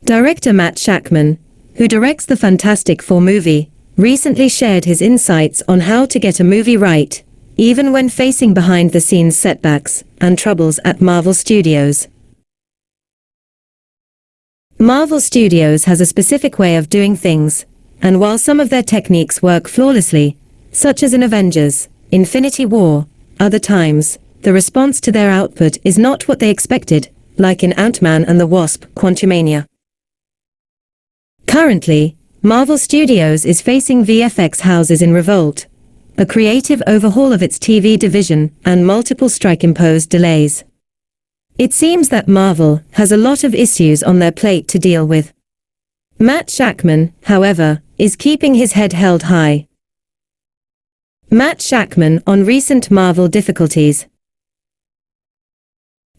Director Matt Shakman, who directs the Fantastic Four movie, recently shared his insights on how to get a movie right, even when facing behind-the-scenes setbacks and troubles at Marvel Studios. Marvel Studios has a specific way of doing things, and while some of their techniques work flawlessly, such as in Avengers: Infinity War, other times, the response to their output is not what they expected, like in Ant-Man and the Wasp: Quantumania. Currently, Marvel Studios is facing VFX houses in revolt, a creative overhaul of its TV division, and multiple strike-imposed delays. It seems that Marvel has a lot of issues on their plate to deal with. Matt Shakman, however, is keeping his head held high. Matt Shakman on recent Marvel difficulties.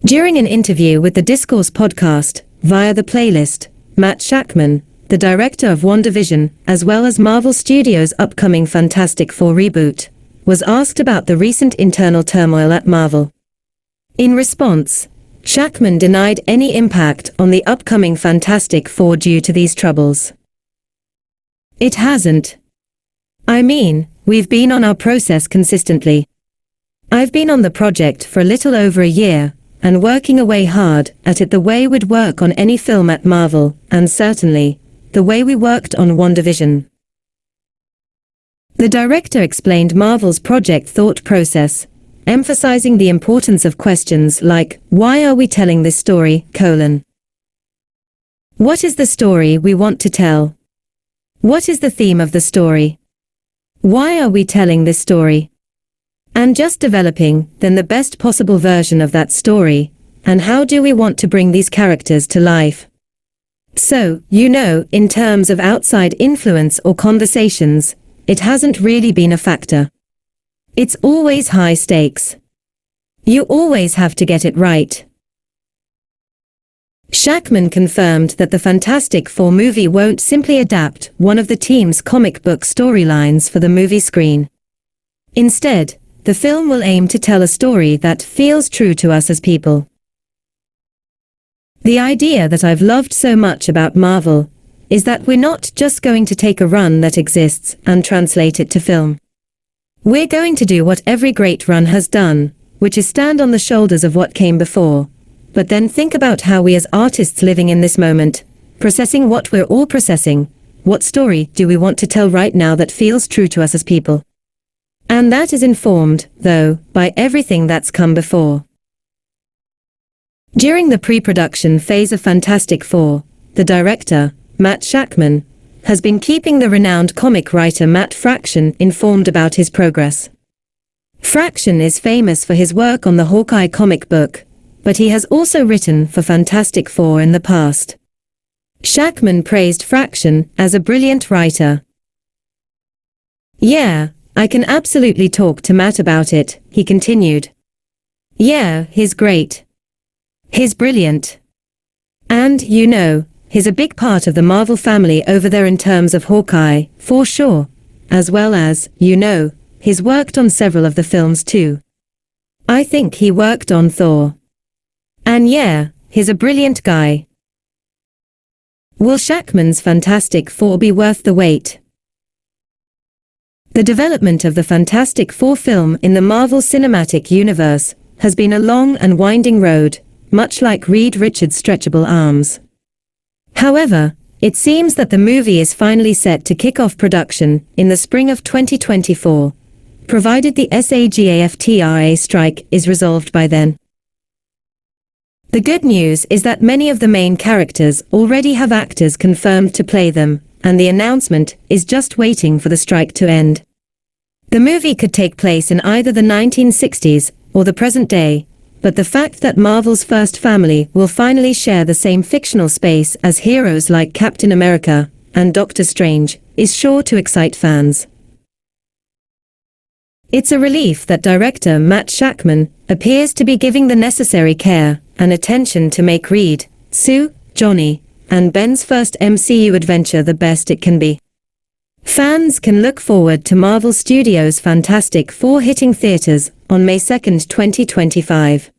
During an interview with the Discourse podcast, via the playlist, Matt Shakman, the director of WandaVision, as well as Marvel Studios' upcoming Fantastic Four reboot, was asked about the recent internal turmoil at Marvel. In response, Shakman denied any impact on the upcoming Fantastic Four due to these troubles. "It hasn't. I mean, we've been on our process consistently. I've been on the project for a little over a year, and working away hard at it the way we'd work on any film at Marvel, and certainly, the way we worked on WandaVision." The director explained Marvel's project thought process, emphasizing the importance of questions like, "Why are we telling this story? What is the story we want to tell? What is the theme of the story? Why are we telling this story?" And just developing, then, the best possible version of that story, and how do we want to bring these characters to life? So, in terms of outside influence or conversations, it hasn't really been a factor. It's always high stakes. You always have to get it right. Shakman confirmed that the Fantastic Four movie won't simply adapt one of the team's comic book storylines for the movie screen. Instead, the film will aim to tell a story that feels true to us as people. "The idea that I've loved so much about Marvel is that we're not just going to take a run that exists and translate it to film. We're going to do what every great run has done, which is stand on the shoulders of what came before, but then think about how we as artists living in this moment, processing what we're all processing, what story do we want to tell right now that feels true to us as people? And that is informed, though, by everything that's come before." During the pre-production phase of Fantastic Four, the director, Matt Shakman, has been keeping the renowned comic writer Matt Fraction informed about his progress. Fraction is famous for his work on the Hawkeye comic book, but he has also written for Fantastic Four in the past. Shakman praised Fraction as a brilliant writer. "Yeah, I can absolutely talk to Matt about it," he continued. "Yeah, he's great. He's brilliant. And, he's a big part of the Marvel family over there in terms of Hawkeye, for sure, as well as, he's worked on several of the films too. I think he worked on Thor. And yeah, he's a brilliant guy." Will Shakman's Fantastic Four be worth the wait? The development of the Fantastic Four film in the Marvel Cinematic Universe has been a long and winding road, much like Reed Richards' stretchable arms. However, it seems that the movie is finally set to kick off production in the spring of 2024, provided the SAG-AFTRA strike is resolved by then. The good news is that many of the main characters already have actors confirmed to play them, and the announcement is just waiting for the strike to end. The movie could take place in either the 1960s or the present day, but the fact that Marvel's first family will finally share the same fictional space as heroes like Captain America and Doctor Strange is sure to excite fans. It's a relief that director Matt Shakman appears to be giving the necessary care and attention to make Reed, Sue, Johnny, and Ben's first MCU adventure the best it can be. Fans can look forward to Marvel Studios' Fantastic Four hitting theaters on May 2, 2025.